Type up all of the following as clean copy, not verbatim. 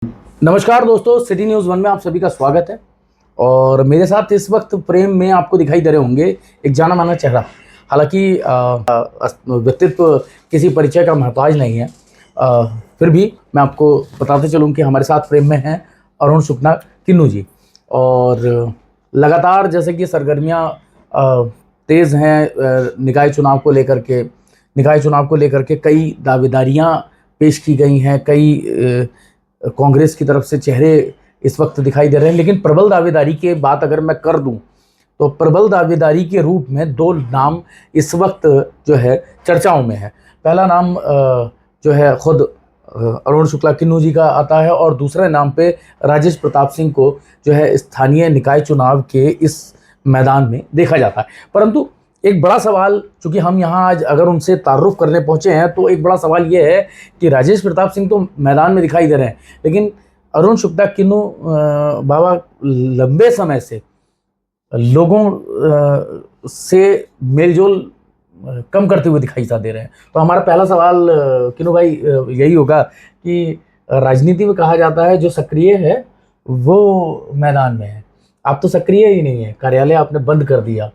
नमस्कार दोस्तों, city news one में आप सभी का स्वागत है। और मेरे साथ इस वक्त प्रेम में आपको दिखाई दे रहे होंगे एक जाना माना चेहरा। हालांकि व्यक्तित्व किसी परिचय का मोहताज नहीं है, फिर भी मैं आपको बताते चलूं कि हमारे साथ प्रेम में हैं अरुण शुक्ला किन्नू जी। और लगातार जैसे कि सरगर्मियां तेज़ हैं निकाय चुनाव को लेकर के कई दावेदारियां पेश की गई हैं। कई कांग्रेस की तरफ से चेहरे इस वक्त दिखाई दे रहे हैं, लेकिन प्रबल दावेदारी की बात अगर मैं कर दूं तो प्रबल दावेदारी के रूप में दो नाम इस वक्त जो है चर्चाओं में है। पहला नाम जो है खुद अरुण शुक्ला किन्नू जी का आता है और दूसरे नाम पे राजेश प्रताप सिंह को जो है स्थानीय निकाय चुनाव के इस मैदान में देखा जाता है। परंतु एक बड़ा सवाल, चूंकि हम यहाँ आज अगर उनसे तारुफ करने पहुँचे हैं तो एक बड़ा सवाल ये है कि राजेश प्रताप सिंह तो मैदान में दिखाई दे रहे हैं, लेकिन अरुण शुक्ला किन्नू बाबा लंबे समय से लोगों से मेलजोल कम करते हुए दिखाई दे रहे हैं। तो हमारा पहला सवाल किन्नू भाई यही होगा कि राजनीति में कहा जाता है जो सक्रिय है वो मैदान में है। आप तो सक्रिय ही नहीं है, कार्यालय आपने बंद कर दिया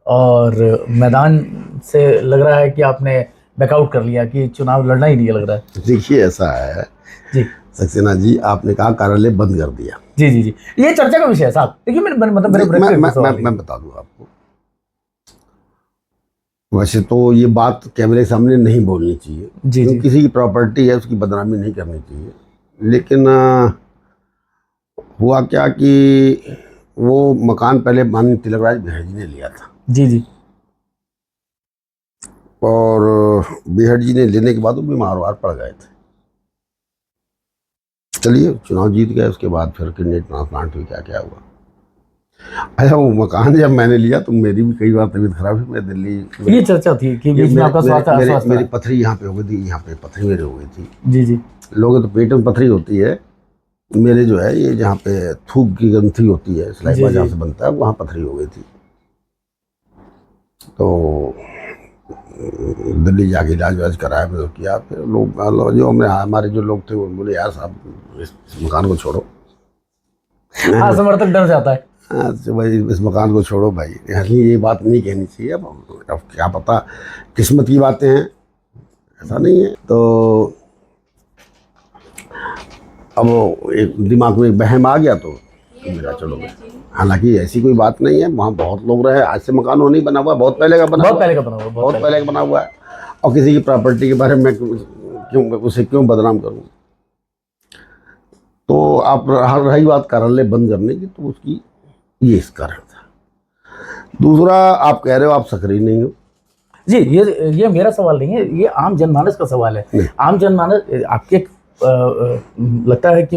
और मैदान से लग रहा है कि आपने बैकआउट कर लिया, कि चुनाव लड़ना ही नहीं लग रहा है। देखिए ऐसा है जी सक्सेना जी, आपने कहा कार्यालय बंद कर दिया। जी जी जी, ये चर्चा का विषय है साहब। देखिए मैं बता दूं आपको, वैसे तो ये बात कैमरे के सामने नहीं बोलनी चाहिए क्योंकि किसी की प्रॉपर्टी है, उसकी बदनामी नहीं करनी चाहिए। लेकिन हुआ क्या कि वो मकान पहले माननीय तिलकराज बिहारी जी ने लिया था। जी जी। और बिहारी जी ने लेने के बाद वो बीमार पड़ गए थे। चलिए चुनाव जीत गए, उसके बाद फिर किडनी ट्रांसप्लांट हुई, क्या क्या हुआ। अच्छा, वो मकान जब मैंने लिया तो मेरी भी कई बार तबीयत खराब हुई। मैं दिल्ली, ये चर्चा थी कि बीच में आपका स्वास्थ्य मेरी पथरी यहाँ पे हो गई थी, यहाँ पे पथरी मेरे हो गई थी। जी जी। लोगों तो पेट में पथरी होती है, मेरे जो है ये जहाँ पे थूक की ग्रंथि होती है, सलाइवा जहाँ से बनता है, वहाँ पथरी हो गई थी। तो दिल्ली जाके इलाज वाज कराया, फिर किया। फिर लोग जो हमारे जो लोग थे वो बोले यार साहब इस मकान को छोड़ो। हाँ, समर्थक डर जाता है। हाँ भाई इस मकान को छोड़ो भाई, ये बात नहीं कहनी चाहिए। अब क्या पता किस्मत की बातें हैं, ऐसा नहीं है। तो अब एक दिमाग में एक बहम आ गया तो मेरा चलो गया। हालांकि ऐसी कोई बात नहीं है, वहाँ बहुत लोग रहे। आज से मकान वो नहीं बना हुआ, बहुत पहले का बना हुआ है। और किसी की प्रॉपर्टी के बारे में उसे क्यों बदनाम करूँ। तो आप रही बात कार्यालय बंद करने की, तो उसकी ये इस कारण था। दूसरा, आप कह रहे हो आप सक्रिय नहीं हो। जी, ये मेरा सवाल नहीं है, ये आम जनमानस का सवाल है। आम जनमानस आपके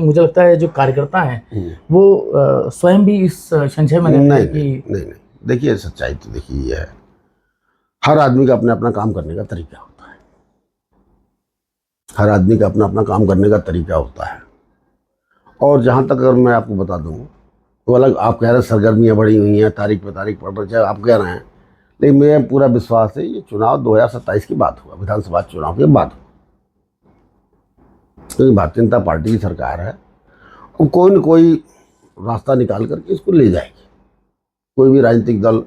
मुझे लगता है जो कार्यकर्ता हैं वो स्वयं भी इस संशय में नहीं। देखिए सच्चाई तो देखिए ये है, हर आदमी का अपना अपना काम करने का तरीका होता है। हर आदमी का अपना अपना काम करने का तरीका होता है। और जहाँ तक अगर मैं आपको बता दूँ तो अलग, आप कह रहे हैं सरगर्मियाँ बढ़ी हुई हैं, तारीख पे तारीख पड़ रही है, आप कह रहे हैं, लेकिन मेरा पूरा विश्वास है ये चुनाव 2027 की बात हुआ, विधानसभा चुनाव की बात हुआ। क्योंकि भारतीय जनता पार्टी की सरकार है और कोई न कोई रास्ता निकाल करके इसको ले जाएगी। कोई भी राजनीतिक दल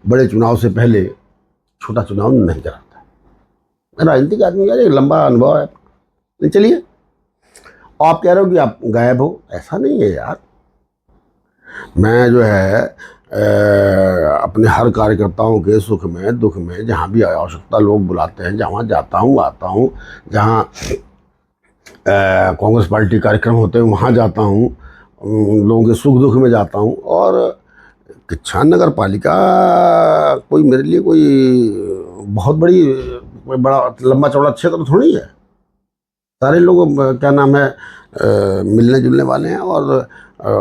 बड़े चुनाव से पहले छोटा चुनाव नहीं कराता। राजनीतिक आदमी का एक लंबा अनुभव है। चलिए, आप कह रहे हो कि आप गायब हो, ऐसा नहीं है यार। मैं जो है अपने हर कार्यकर्ताओं के सुख में दुख में जहाँ भी आवश्यकता लोग बुलाते हैं, जहाँ जाता हूँ आता हूँ। जहाँ कांग्रेस पार्टी कार्यक्रम होते हैं वहाँ जाता हूँ, लोगों के सुख दुख में जाता हूँ। और किच्छा नगर पालिका कोई मेरे लिए कोई बहुत बड़ा लंबा चौड़ा क्षेत्र थोड़ी है। सारे लोग क्या नाम है मिलने जुलने वाले हैं और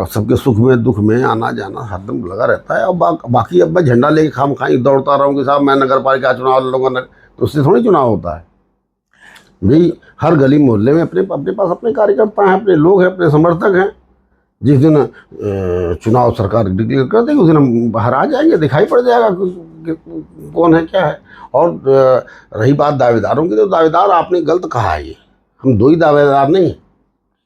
सबके सुख में दुख में आना जाना हरदम लगा रहता है। और बाकी अब मैं झंडा लेके खामखाई दौड़ता रहा हूँ कि साहब मैं नगर पालिका चुनाव लड़ूंगा, तो उससे थोड़ी चुनाव होता है भाई। हर गली मोहल्ले में अपने पास अपने कार्यकर्ता हैं, अपने लोग हैं, अपने समर्थक हैं। जिस दिन चुनाव सरकार डिक्लेयर कर देगी उस दिन हम बाहर आ जाएंगे, दिखाई पड़ जाएगा कौन है क्या है। और रही बात दावेदारों की, तो दावेदार आपने गलत कहा है। ये हम दो ही दावेदार नहीं,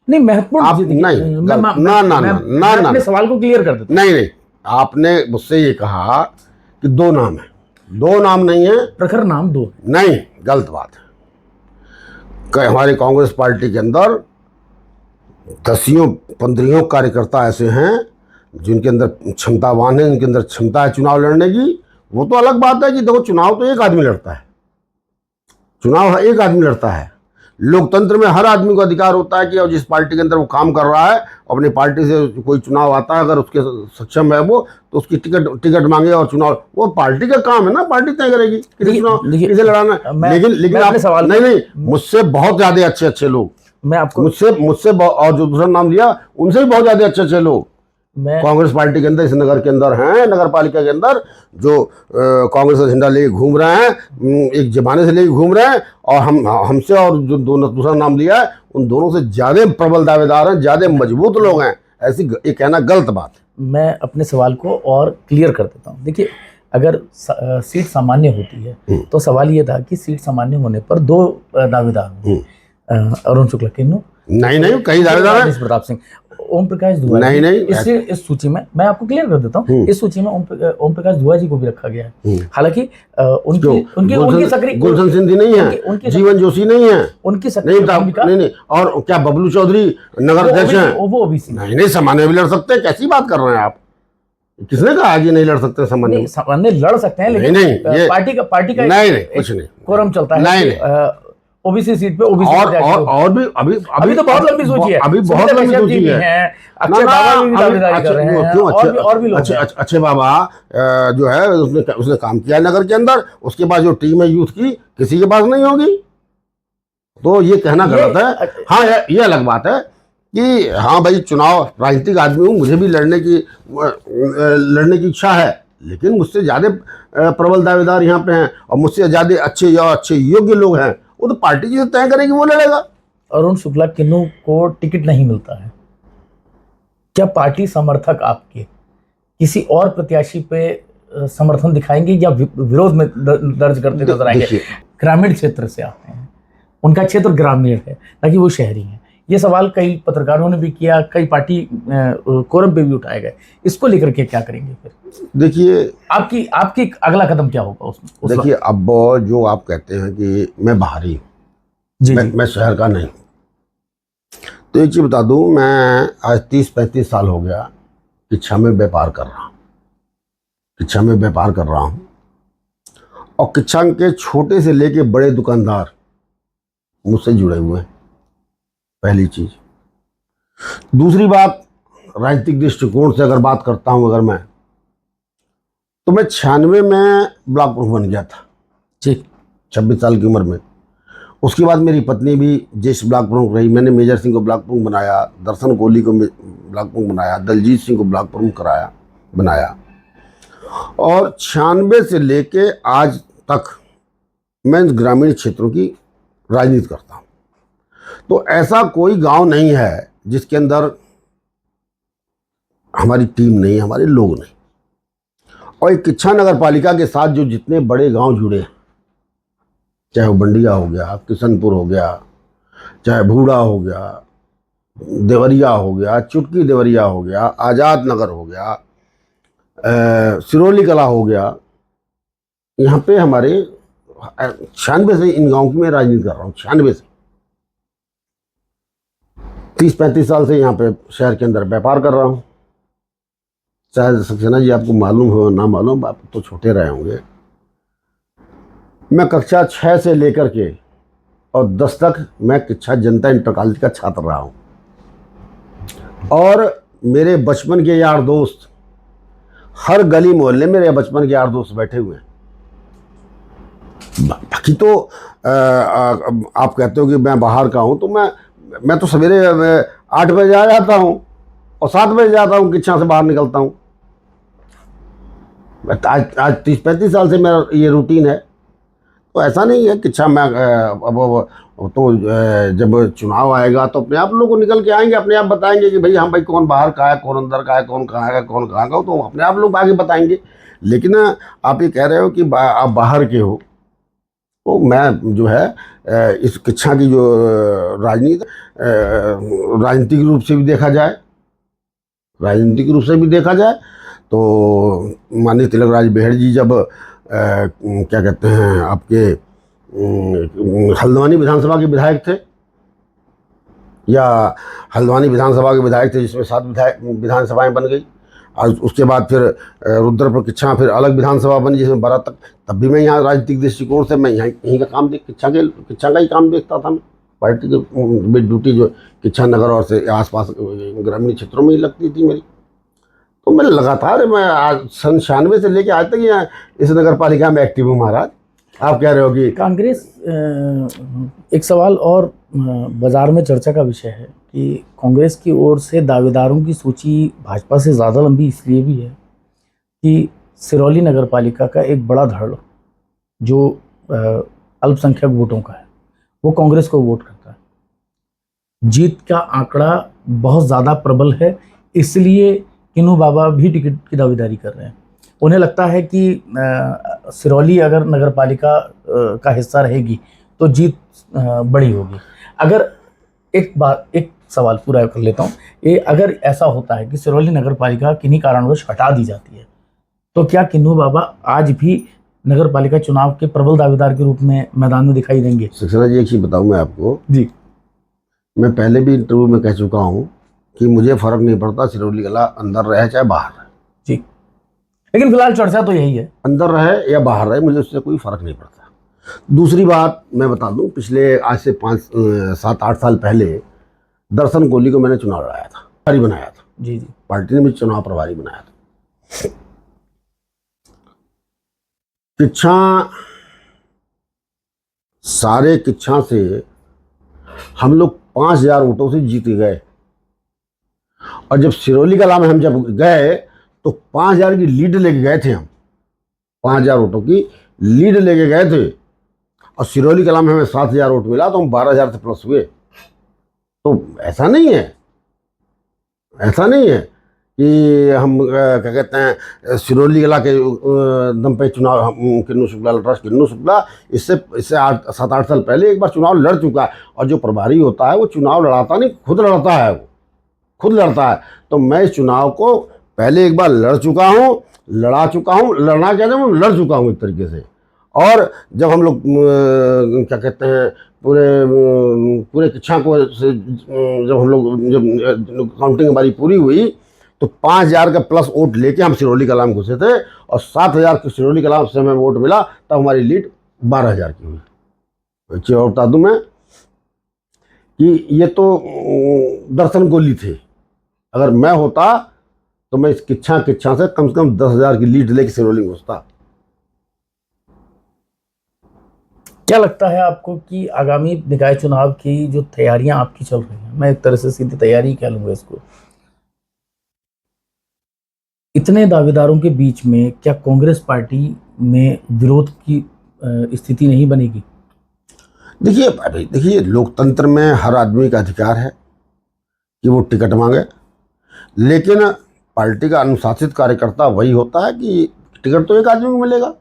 नहीं महत्वपूर्ण आप चीज़- नहीं मैं- ना ना ना मैं- ना मैं ना अपने सवाल को क्लियर कर देता नहीं नहीं, आपने मुझसे ये कहा कि दो नाम है, दो नाम नहीं है, हूं। प्रखर नाम दो। नहीं, गलत बात है। हमारी कांग्रेस पार्टी के अंदर दसियों पंद्रहों कार्यकर्ता ऐसे हैं जिनके अंदर क्षमतावान है, जिनके अंदर क्षमता है चुनाव लड़ने की। वो तो अलग बात है कि देखो, चुनाव तो एक आदमी लड़ता है, चुनाव एक आदमी लड़ता है। लोकतंत्र में हर आदमी को अधिकार होता है कि और जिस पार्टी के अंदर वो काम कर रहा है, अपनी पार्टी से कोई चुनाव आता है, अगर उसके सक्षम है वो, तो उसकी टिकट मांगे और चुनाव, वो पार्टी का काम है ना, पार्टी तय करेगी किसे चुनाव किसे लड़ाना है। लेकिन आप नहीं, मुझसे बहुत ज्यादा अच्छे अच्छे लोग, मैं आपको मुझसे और जो दूसरा नाम लिया उनसे भी बहुत ज्यादा अच्छे अच्छे लोग मैं कांग्रेस पार्टी के अंदर, इस नगर के अंदर हैं, नगर पालिका के अंदर, जो कांग्रेस का झंडा लेके घूम रहे हैं, एक जमाने से लेके घूम रहे हैं। और हमसे और जो दूसरा नाम लिया है, उन दोनों से ज्यादा प्रबल दावेदार हैं, ज्यादा मजबूत लोग हैं। ऐसी ये कहना गलत बात है। मैं अपने सवाल को और क्लियर कर देता हूँ। देखिए, अगर सीट सामान्य होती है तो सवाल ये था कि सीट सामान्य होने पर दो दावेदार हैं, अरुण शुक्ला किन्नू, नहीं, कई दावेदार हैं, प्रताप सिंह, ओम प्रकाश धुआ नहीं, इस सूची में, मैं आपको क्लियर कर देता हूँ, इस सूची में ओम प्रकाश धुआ जी को भी रखा गया है। हालांकि उनकी सक्रिय, गुलशन सिंधी नहीं है, जीवन जोशी नहीं है, उनकी नहीं, और क्या बबलू चौधरी नगर अध्यक्ष हैं, वो ओबीसी नहीं, सामान्य भी लड़ सकते हैं। कैसी बात कर रहे हैं आप? किसने कहा कि नहीं लड़ सकते सामान्य? सामान्य लड़ सकते हैं, लेकिन नहीं, पार्टी का नहीं, कुछ नहीं, कोरम चलता है। ओबीसी सीट पे ओबीसी और भी अभी तो बहुत लंबी सूची है, अभी बहुत लंबी सूची है। अक्षय बाबा भी दावेदारी कर रहे हैं, और भी लोग हैं। अच्छे बाबा जो है उसने काम किया नगर के अंदर, उसके बाद जो टीम है यूथ की, किसी के पास नहीं होगी, तो ये कहना गलत है। हाँ, ये अलग बात है कि हाँ भाई, चुनाव, राजनीतिक आदमी हूँ, मुझे भी लड़ने की इच्छा है, लेकिन मुझसे ज्यादा प्रबल दावेदार यहाँ पे हैं और मुझसे ज्यादा अच्छे योग्य लोग हैं। वो तो पार्टी जिसे तय करेगी वो लड़ेगा। अरुण शुक्ला किन्नू को टिकट नहीं मिलता है, क्या पार्टी समर्थक आपके किसी और प्रत्याशी पे समर्थन दिखाएंगे या विरोध में दर्ज करते नजर आएंगे? ग्रामीण क्षेत्र से आते हैं, उनका क्षेत्र ग्रामीण है, ताकि वो शहरी हैं। ये सवाल कई पत्रकारों ने भी किया, कई पार्टी कोरम पे भी उठाए गए। इसको लेकर के क्या करेंगे फिर? देखिए, आपकी अगला कदम क्या होगा उसमें? देखिए, अब जो आप कहते हैं कि मैं बाहरी हूँ, मैं शहर का नहीं, तो एक चीज बता दूं, मैं आज 30-35 साल हो गया किच्छा में व्यापार कर रहा हूँ, और किच्छा के छोटे से लेके बड़े दुकानदार मुझसे जुड़े हुए हैं, पहली चीज। दूसरी बात, राजनीतिक दृष्टिकोण से अगर बात करता हूं, अगर मैं, तो मैं 96 में ब्लॉक प्रमुख बन गया था, 26 साल की उम्र में। उसके बाद मेरी पत्नी भी ज्येष्ठ ब्लॉक प्रमुख रही। मैंने मेजर सिंह को ब्लॉक प्रमुख बनाया, दर्शन कोहली को ब्लॉक प्रमुख बनाया, दलजीत सिंह को ब्लॉक प्रमुख बनाया, और 96 से लेके आज तक मैं ग्रामीण क्षेत्रों की राजनीति करता हूँ। तो ऐसा कोई गांव नहीं है जिसके अंदर हमारी टीम नहीं, हमारे लोग नहीं। और किच्छा नगर पालिका के साथ जो जितने बड़े गांव जुड़े हैं, चाहे वो बंडिया हो गया, किशनपुर हो गया, चाहे भूड़ा हो गया, देवरिया हो गया, चुटकी देवरिया हो गया, आज़ाद नगर हो गया, सिरोली कला हो गया, यहाँ पे हमारे 96 से इन गाँव की मैं राजनीति कर रहा हूँ। 96 से 30-35 साल से यहाँ पे शहर के अंदर व्यापार कर रहा हूँ। शायद सक्सेना जी आपको मालूम हो ना मालूम, आप तो छोटे रहे होंगे, मैं कक्षा 6 से लेकर के और 10 तक मैं किच्छा जनता इंटर कॉलेज का छात्र रहा हूँ। और मेरे बचपन के यार दोस्त, हर गली मोहल्ले मेरे बचपन के यार दोस्त बैठे हुए हैं। बाकी तो आप कहते हो कि मैं बाहर का हूँ, तो मैं तो सवेरे 8 बजे आ जाता हूँ और 7 बजे जाता हूँ, किच्छा से बाहर निकलता हूँ। आज 30-35 साल से मेरा ये रूटीन है। तो ऐसा नहीं है किच्छा में अब तो जब चुनाव आएगा तो अपने आप लोग निकल के आएंगे, अपने आप बताएंगे कि भाई, हाँ भाई, कौन बाहर का है, कौन अंदर का है, कौन कहाँ है, कौन कहाँ का हो, तो अपने आप लोग आगे बताएंगे। लेकिन आप ये कह रहे हो कि आप बाहर के हो, तो मैं जो है इस किच्छा की जो राजनीतिक रूप से भी देखा जाए, तो माननीय तिलक राज बेहड़ जी जब क्या कहते हैं आपके हल्द्वानी विधानसभा के विधायक थे, या हल्द्वानी विधानसभा के विधायक थे, जिसमें 7 विधानसभाएं बन गई, और उसके बाद फिर रुद्रपुर किच्छा फिर अलग विधानसभा बनी जिसमें 12 तक। तब भी मैं यहाँ राजनीतिक दृष्टिकोण से मैं यहीं का काम किच्छा का ही काम देखता था। मैं पार्टी की ड्यूटी जो किच्छा नगर और से आसपास ग्रामीण क्षेत्रों में ही लगती थी मेरी। तो मैं लगातार मैं आज सन 96 से लेके आज तक यहाँ इस नगर पालिका में एक्टिव हूँ। महाराज आप कह रहे हो कि कांग्रेस, एक सवाल और बाजार में चर्चा का विषय है कि कांग्रेस की ओर से दावेदारों की सूची भाजपा से ज़्यादा लंबी इसलिए भी है कि सिरौली नगर पालिका का एक बड़ा धड़ जो अल्पसंख्यक वोटों का है वो कांग्रेस को वोट करता है। जीत का आंकड़ा बहुत ज़्यादा प्रबल है, इसलिए किन्नू बाबा भी टिकट की दावेदारी कर रहे हैं। उन्हें लगता है कि सिरौली अगर नगर पालिका का हिस्सा रहेगी तो जीत बड़ी होगी। अगर एक सवाल पूरा कर लेता हूँ, अगर ऐसा होता है कि सिरौली नगर पालिका किन्हीं कारणवश हटा दी जाती है तो क्या किन्नू बाबा आज भी नगर पालिका चुनाव के प्रबल दावेदार के रूप में मैदान में दिखाई देंगे? सक्सेना जी, एक चीज़ बताऊँ मैं आपको जी, मैं पहले भी इंटरव्यू में कह चुका हूँ कि मुझे फ़र्क नहीं पड़ता सिरौली कला अंदर रहे चाहे बाहर रहे। जी, लेकिन फिलहाल चर्चा तो यही है, अंदर रहे या बाहर रहे मुझे उससे कोई फ़र्क नहीं पड़ता। दूसरी बात मैं बता दूं, पिछले आज से 5-7-8 साल पहले दर्शन कोहली को मैंने चुनाव लड़ाया था, प्रभारी बनाया था। जी जी, पार्टी ने मुझे चुनाव प्रभारी बनाया था। किच्छा, सारे किच्छा से हम लोग 5,000 वोटों से जीत गए, और जब सिरौली कला में हम जब गए तो 5,000 की लीड लेके गए थे। हम 5,000 वोटों की लीड लेके गए थे, और सिरौली कला में हमें 7,000 वोट मिला, तो हम 12,000 से प्लस हुए। तो ऐसा नहीं है कि हम क्या कहते हैं सिरौली कला के दम पे चुनाव किन्नू शुक्ला इससे 7-8 साल पहले एक बार चुनाव लड़ चुका है। और जो प्रभारी होता है वो चुनाव लड़ाता नहीं, खुद लड़ता है, वो खुद लड़ता है। तो मैं इस चुनाव को पहले एक बार लड़ चुका हूँ, लड़ा चुका हूँ, लड़ना क्या है, लड़ चुका हूँ एक तरीके से। और जब हम लोग क्या कहते हैं पूरे किच्छा को जब हम लोग जब काउंटिंग हमारी पूरी हुई तो 5,000 का प्लस वोट लेके हम सिरौली कला में घुसे थे, और 7,000 की सिरौली कला से हमें वोट मिला, तब हमारी लीड 12,000 की हुई। एक चीज़ और बता दूँ मैं कि ये तो दर्शन कोहली थे, अगर मैं होता तो मैं इस किच्छा से कम 10,000 की लीड लेके सिरौली में घुसता। क्या लगता है आपको कि आगामी निकाय चुनाव की जो तैयारियां आपकी चल रही हैं, मैं एक तरह से सीधी तैयारी कह लूँगा इसको, इतने दावेदारों के बीच में क्या कांग्रेस पार्टी में विरोध की स्थिति नहीं बनेगी? देखिए लोकतंत्र में हर आदमी का अधिकार है कि वो टिकट मांगे, लेकिन पार्टी का अनुशासित कार्यकर्ता वही होता है कि टिकट तो एक आदमी को मिलेगा।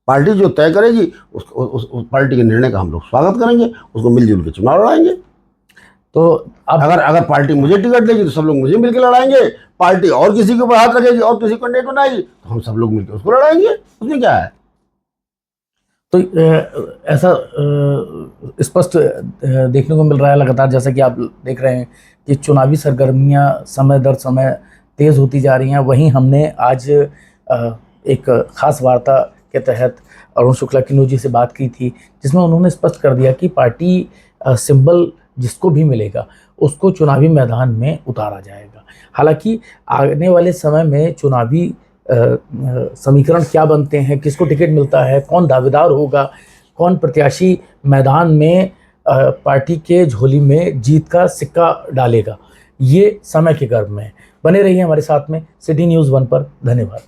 पार्टी जो तय करेगी उस पार्टी के निर्णय का हम लोग स्वागत करेंगे, उसको मिलजुल के चुनाव लड़ाएंगे। तो अब अगर पार्टी मुझे टिकट देगी तो सब लोग मुझे मिलकर लड़ाएंगे, पार्टी और किसी के ऊपर हाथ रखेगी और किसी कैंडिडेट बनाएगी तो हम सब लोग मिलकर उसको लड़ाएंगे, उसमें क्या है। तो ऐसा स्पष्ट देखने को मिल रहा है लगातार, जैसा कि आप देख रहे हैं कि चुनावी सरगर्मियां समय दर समय तेज़ होती जा रही हैं। वहीं हमने आज एक खास वार्ता के तहत अरुण शुक्ला किन्नू जी से बात की थी, जिसमें उन्होंने स्पष्ट कर दिया कि पार्टी सिंबल जिसको भी मिलेगा उसको चुनावी मैदान में उतारा जाएगा। हालांकि आने वाले समय में चुनावी समीकरण क्या बनते हैं, किसको टिकट मिलता है, कौन दावेदार होगा, कौन प्रत्याशी मैदान में पार्टी के झोली में जीत का सिक्का डालेगा, ये समय के गर्भ में है। बने रहिए हमारे साथ में सिटी न्यूज़ 1 पर। धन्यवाद।